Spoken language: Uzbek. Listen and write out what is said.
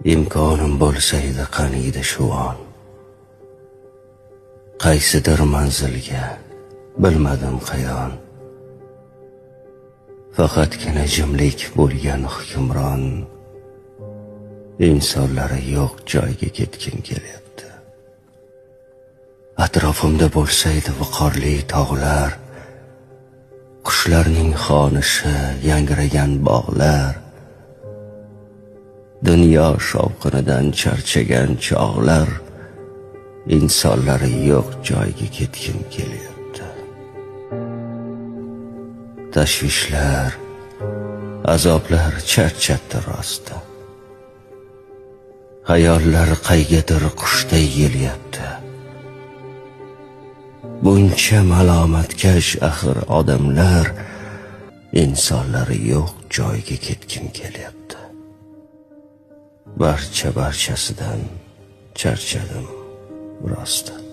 imkonim bo'lsa edi qaniydi shu on. Qaysidir manzilga bilmadim qayon. Faqatgina jimlik bo'lgan hukmron. İnsanları yo'q joyga ketgim kelyapti. Atrofimda bo'lsaydi viqorli tog'lar, qushlarning xonishi, yangragan bog'lar, dunyo shovqinidan charchagan chog'lar, insonlari yo'q joyga ketgim kelyapti. Tashvishlar, azoblar charchatdi rosti. Hayollar qaygadir qushday yelyapti. Buncha malomatkash axir odamlar, insonlari yo'q joyga ketgim kelyapti. Barchasidan charchadim rosti.